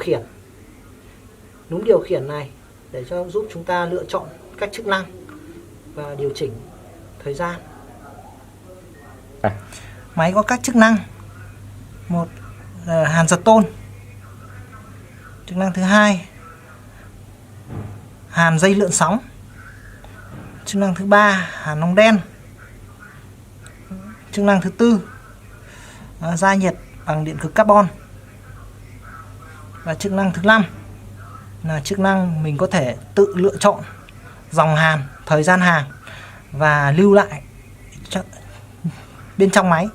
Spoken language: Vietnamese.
khiển. Núm điều khiển này để cho giúp chúng ta lựa chọn các chức năng và điều chỉnh thời gian. Máy có các chức năng. Một là hàn giật tôn. Chức năng thứ hai, hàn dây lượn sóng. Chức năng thứ ba, hàn nóng đen. Chức năng thứ tư, gia nhiệt bằng điện cực carbon. Và chức năng thứ 5 là chức năng mình có thể tự lựa chọn dòng hàn, thời gian hàn và lưu lại bên trong máy.